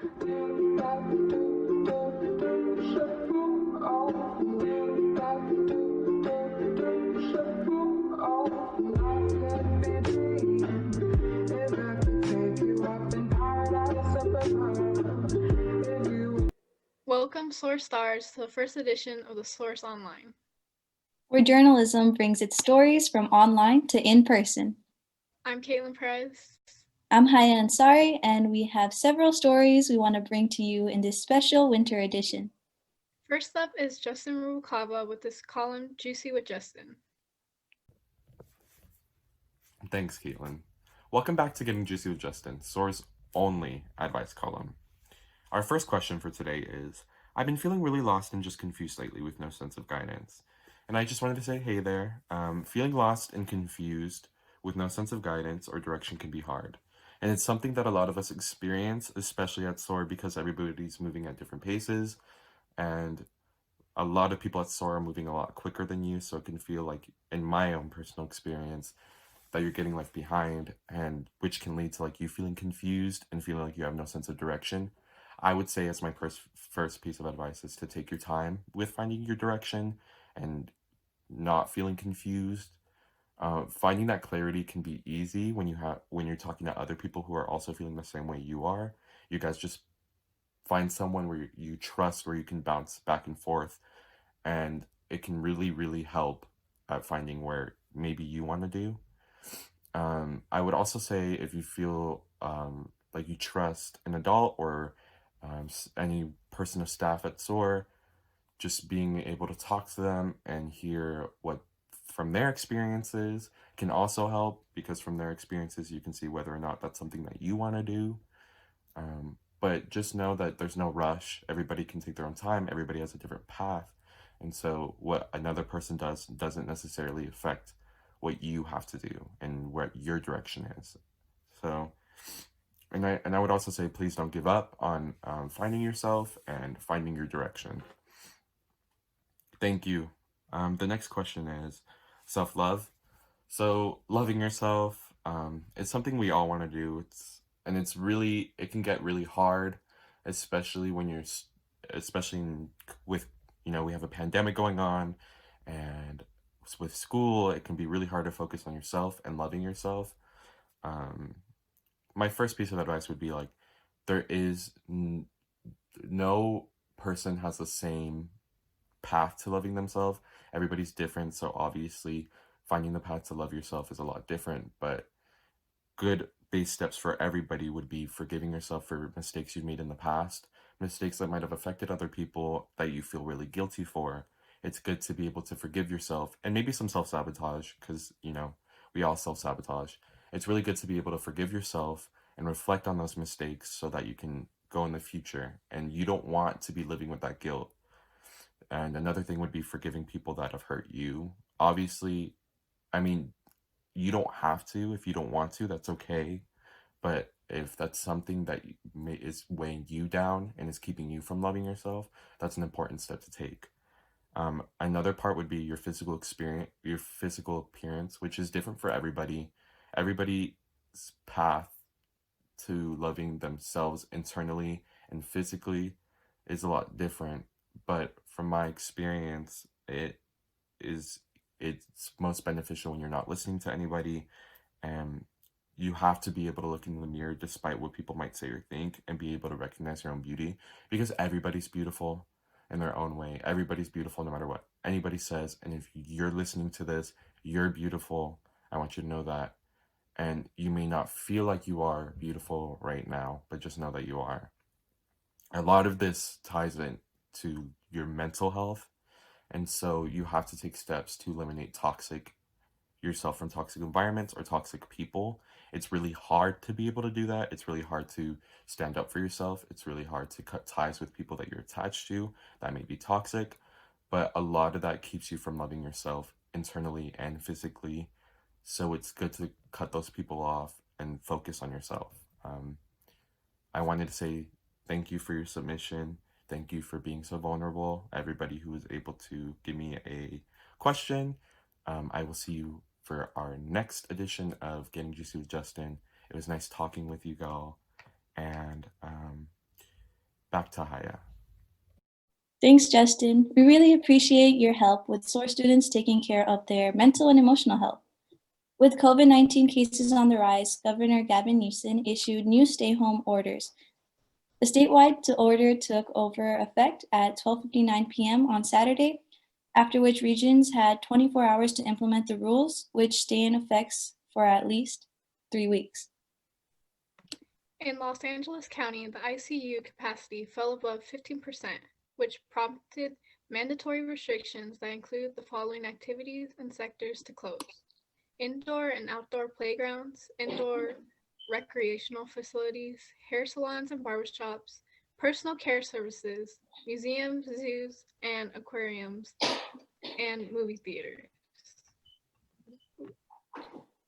Welcome, SOAR Stars, to the first edition of the Source Online. Where journalism brings its stories from online to in person. I'm Caitlin Perez. I'm Haya Ansari, and we have several stories we want to bring to you in this special winter edition. First up is Justin Rubalcaba with this column, Juicy with Justin. Thanks, Caitlin. Welcome back to Getting Juicy with Justin, SOAR's only advice column. Our first question for today is, I've been feeling really lost and just confused lately with no sense of guidance. And I just wanted to say, hey there, feeling lost and confused with no sense of guidance or direction can be hard. And it's something that a lot of us experience, especially at SOAR, because everybody's moving at different paces. And a lot of people at SOAR are moving a lot quicker than you. So it can feel like, in my own personal experience, that you're getting left behind, and which can lead to like you feeling confused and feeling like you have no sense of direction. I would say, as my first piece of advice, is to take your time with finding your direction and not feeling confused. Finding that clarity can be easy when you're talking to other people who are also feeling the same way you are. You guys just find someone where you trust, where you can bounce back and forth, and it can really help at finding where maybe you want to do. I would also say, if you feel like you trust an adult or any person of staff at SOAR, just being able to talk to them and hear what from their experiences can also help, because from their experiences you can see whether or not that's something that you want to do. But just know that there's no rush. Everybody can take their own time. Everybody has a different path. And so what another person does doesn't necessarily affect what you have to do and what your direction is. So, and I would also say, please don't give up on finding yourself and finding your direction. Thank you. The next question is self-love. So loving yourself, it's something we all want to do. It can get really hard, especially when with, we have a pandemic going on, and with school, it can be really hard to focus on yourself and loving yourself. Um, my first piece of advice would be like, there is no person has the same path to loving themselves. Everybody's different, so obviously finding the path to love yourself is a lot different, but good base steps for everybody would be forgiving yourself for mistakes you've made in the past, mistakes that might have affected other people that you feel really guilty for. It's good to be able to forgive yourself, and maybe some self-sabotage, because we all self-sabotage. It's really good to be able to forgive yourself and reflect on those mistakes so that you can go in the future, and you don't want to be living with that guilt. And another thing would be forgiving people that have hurt you. Obviously, I mean, you don't have to. If you don't want to, that's okay. But if that's something that is weighing you down and is keeping you from loving yourself, that's an important step to take. Another part would be your physical experience, your physical appearance, which is different for everybody. Everybody's path to loving themselves internally and physically is a lot different. But from my experience, it's most beneficial when you're not listening to anybody, and you have to be able to look in the mirror despite what people might say or think, and be able to recognize your own beauty, because everybody's beautiful in their own way. Everybody's beautiful no matter what anybody says. And if you're listening to this, you're beautiful. I want you to know that. And you may not feel like you are beautiful right now, but just know that you are. A lot of this ties into your mental health. And so you have to take steps to eliminate yourself from toxic environments or toxic people. It's really hard to be able to do that. It's really hard to stand up for yourself. It's really hard to cut ties with people that you're attached to that may be toxic. But a lot of that keeps you from loving yourself internally and physically. So it's good to cut those people off and focus on yourself. I wanted to say thank you for your submission. Thank you for being so vulnerable. Everybody who was able to give me a question. I will see you for our next edition of Getting Juicy with Justin. It was nice talking with you, y'all. And Back to Haya. Thanks, Justin. We really appreciate your help with SOAR students taking care of their mental and emotional health. With COVID-19 cases on the rise, Governor Gavin Newsom issued new stay-home orders. The statewide order took over effect at 12:59 p.m. on Saturday, after which regions had 24 hours to implement the rules, which stay in effect for at least 3 weeks. In Los Angeles County, the ICU capacity fell above 15%, which prompted mandatory restrictions that include the following activities and sectors to close: indoor and outdoor playgrounds, indoor recreational facilities, hair salons and barbershops, personal care services, museums, zoos, and aquariums, and movie theaters.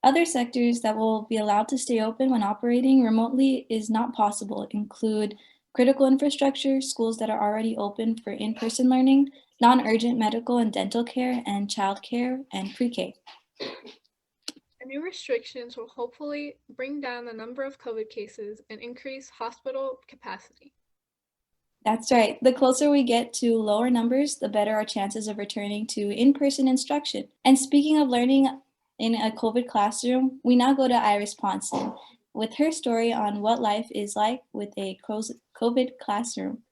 Other sectors that will be allowed to stay open when operating remotely is not possible include critical infrastructure, schools that are already open for in-person learning, non-urgent medical and dental care, and childcare and pre-K. The new restrictions will hopefully bring down the number of COVID cases and increase hospital capacity. That's right. The closer we get to lower numbers, the better our chances of returning to in-person instruction. And speaking of learning in a COVID classroom, we now go to Iris Ponson with her story on what life is like with a COVID classroom.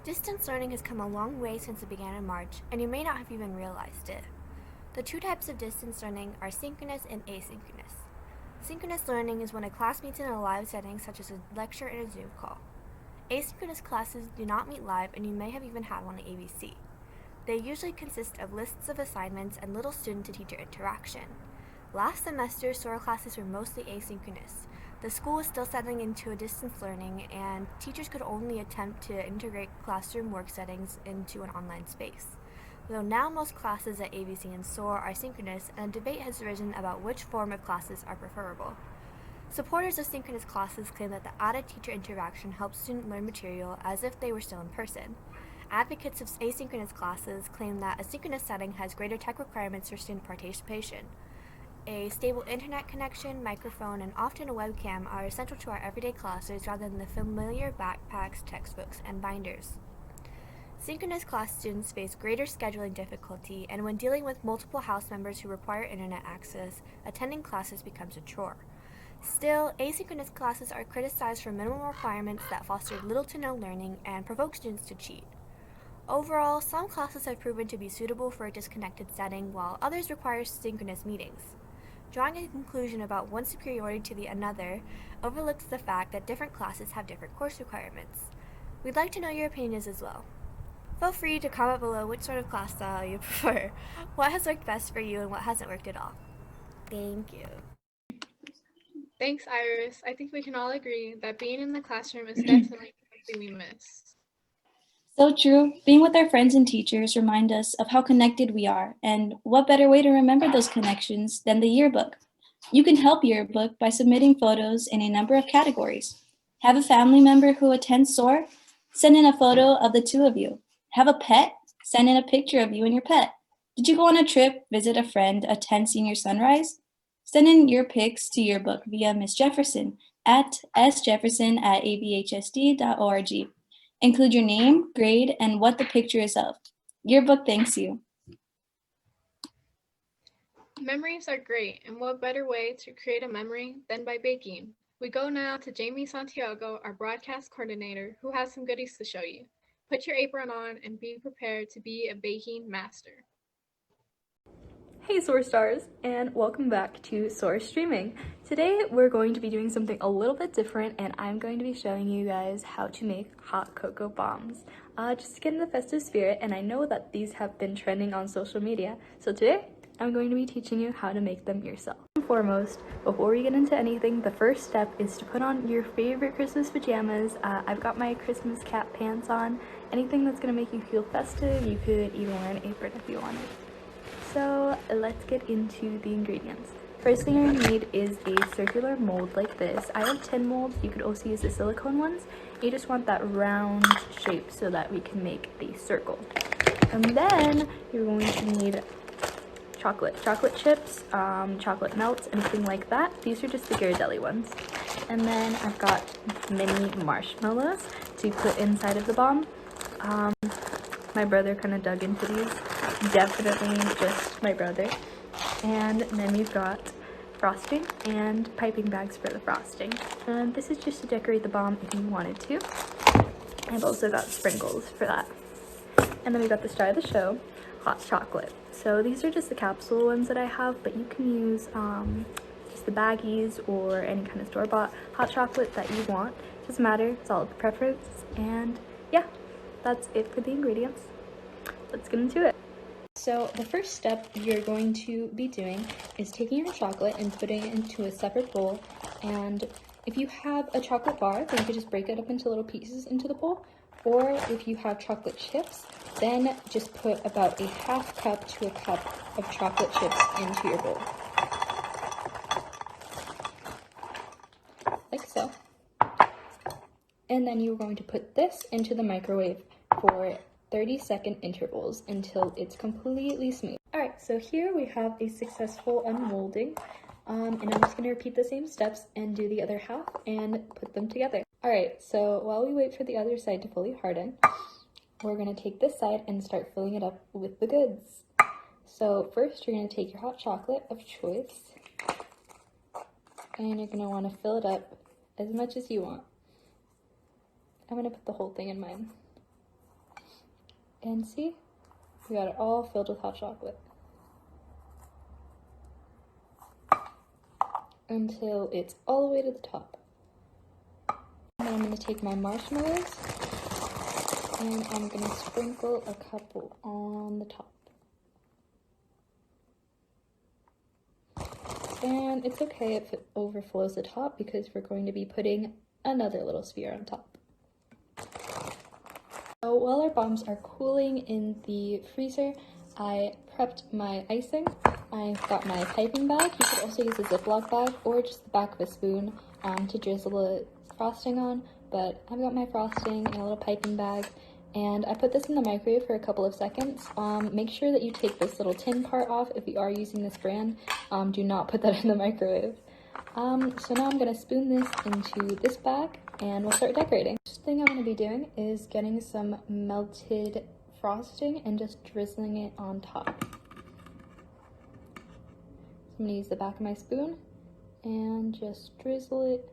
Distance learning has come a long way since it began in March, and you may not have even realized it. The two types of distance learning are synchronous and asynchronous. Synchronous learning is when a class meets in a live setting, such as a lecture and a Zoom call. Asynchronous classes do not meet live, and you may have even had one at ABC. They usually consist of lists of assignments and little student-to-teacher interaction. Last semester, SOAR classes were mostly asynchronous. The school was still settling into a distance learning, and teachers could only attempt to integrate classroom work settings into an online space. Though now most classes at ABC and SOAR are synchronous, and a debate has arisen about which form of classes are preferable. Supporters of synchronous classes claim that the added teacher interaction helps students learn material as if they were still in person. Advocates of asynchronous classes claim that a synchronous setting has greater tech requirements for student participation. A stable internet connection, microphone, and often a webcam are essential to our everyday classes rather than the familiar backpacks, textbooks, and binders. Synchronous class students face greater scheduling difficulty, and when dealing with multiple house members who require internet access, attending classes becomes a chore. Still, asynchronous classes are criticized for minimum requirements that foster little to no learning and provoke students to cheat. Overall, some classes have proven to be suitable for a disconnected setting, while others require synchronous meetings. Drawing a conclusion about one superiority to the another overlooks the fact that different classes have different course requirements. We'd like to know your opinions as well. Feel free to comment below which sort of class style you prefer, what has worked best for you, and what hasn't worked at all. Thank you. Thanks, Iris. I think we can all agree that being in the classroom is definitely something we miss. So true. Being with our friends and teachers remind us of how connected we are, and what better way to remember those connections than the yearbook? You can help yearbook by submitting photos in a number of categories. Have a family member who attends SOAR? Send in a photo of the two of you. Have a pet? Send in a picture of you and your pet. Did you go on a trip, visit a friend, attend senior sunrise? Send in your pics to yearbook via Ms. Jefferson at sjefferson@abhsd.org. Include your name, grade, and what the picture is of. Yearbook thanks you. Memories are great, and what better way to create a memory than by baking? We go now to Jamie Santiago, our broadcast coordinator, who has some goodies to show you. Put your apron on and be prepared to be a baking master. Hey SOAR stars, and welcome back to SOAR Streaming. Today we're going to be doing something a little bit different, and I'm going to be showing you guys how to make hot cocoa bombs. Just to get in the festive spirit, and I know that these have been trending on social media, so today I'm going to be teaching you how to make them yourself. First and foremost, before we get into anything, the first step is to put on your favorite Christmas pajamas. I've got my Christmas cap pants on. Anything that's going to make you feel festive. You could even wear an apron if you wanted. So let's get into the ingredients. First thing you're going to need is a circular mold like this. I have tin molds. You could also use the silicone ones. You just want that round shape so that we can make the circle. And then you're going to need chocolate chips, chocolate melts, anything like that. These are just the Ghirardelli ones. And then I've got mini marshmallows to put inside of the bomb. My brother kind of dug into these. Definitely just my brother. And then we've got frosting and piping bags for the frosting. And this is just to decorate the bomb if you wanted to. I've also got sprinkles for that. And then we got the star of the show, hot chocolate. So these are just the capsule ones that I have, but you can use just the baggies or any kind of store-bought hot chocolate that you want. Doesn't matter, it's all the preference. And yeah, that's it for the ingredients. Let's get into it. So the first step you're going to be doing is taking your chocolate and putting it into a separate bowl. And if you have a chocolate bar, then you could just break it up into little pieces into the bowl. Or if you have chocolate chips, then just put about a half cup to a cup of chocolate chips into your bowl. Like so. And then you're going to put this into the microwave for 30-second intervals until it's completely smooth. Alright, so here we have a successful unmolding. And I'm just going to repeat the same steps and do the other half and put them together. Alright, so while we wait for the other side to fully harden, we're going to take this side and start filling it up with the goods. So first you're going to take your hot chocolate of choice, and you're going to want to fill it up as much as you want. I'm going to put the whole thing in mine. And see, we got it all filled with hot chocolate. Until it's all the way to the top. And then I'm going to take my marshmallows and I'm going to sprinkle a couple on the top. And it's okay if it overflows the top because we're going to be putting another little sphere on top. So while our bombs are cooling in the freezer, I prepped my icing. I've got my piping bag. You could also use a Ziploc bag or just the back of a spoon to drizzle the frosting on, but I've got my frosting in a little piping bag, and I put this in the microwave for a couple of seconds. Make sure that you take this little tin part off if you are using this brand. Do not put that in the microwave. So now I'm going to spoon this into this bag and we'll start decorating. First thing I'm going to be doing is getting some melted frosting and just drizzling it on top. I'm going to use the back of my spoon and just drizzle it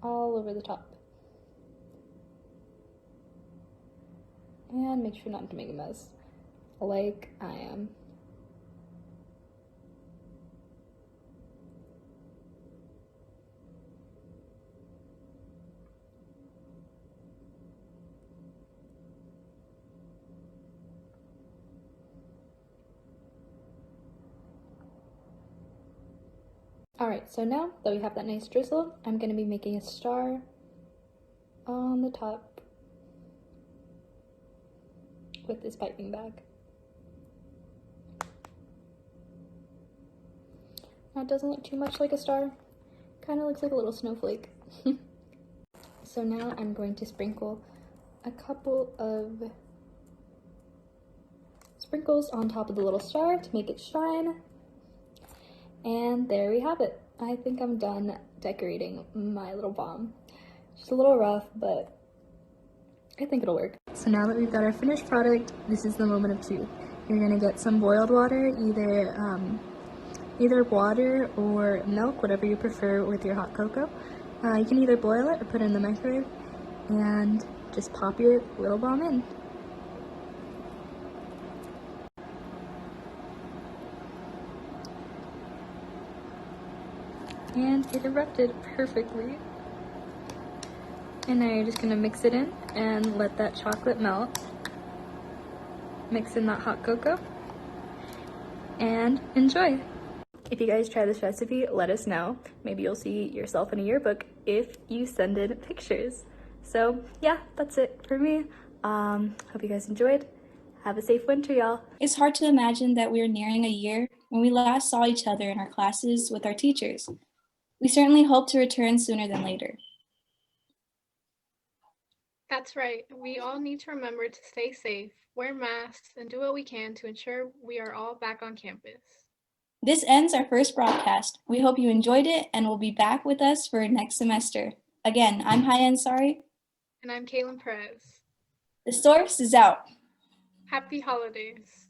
all over the top. And make sure not to make a mess, like I am. Alright, so now that we have that nice drizzle, I'm going to be making a star on the top with this piping bag. Now it doesn't look too much like a star, kind of looks like a little snowflake. So now I'm going to sprinkle a couple of sprinkles on top of the little star to make it shine. And there we have it. I think I'm done decorating my little bomb. Just a little rough, but I think it'll work. So now that we've got our finished product, this is the moment of truth. You're gonna get some boiled water, either water or milk, whatever you prefer with your hot cocoa. You can either boil it or put it in the microwave and just pop your little bomb in. And it erupted perfectly. And now you're just gonna mix it in and let that chocolate melt. Mix in that hot cocoa and enjoy. If you guys try this recipe, let us know. Maybe you'll see yourself in a yearbook if you send in pictures. So yeah, that's it for me. Hope you guys enjoyed. Have a safe winter, y'all. It's hard to imagine that we're nearing a year when we last saw each other in our classes with our teachers. We certainly hope to return sooner than later. That's right. We all need to remember to stay safe, wear masks, and do what we can to ensure we are all back on campus. This ends our first broadcast. We hope you enjoyed it and will be back with us for next semester. Again, I'm Haya Ansari. And I'm Kaylin Perez. The source is out. Happy holidays.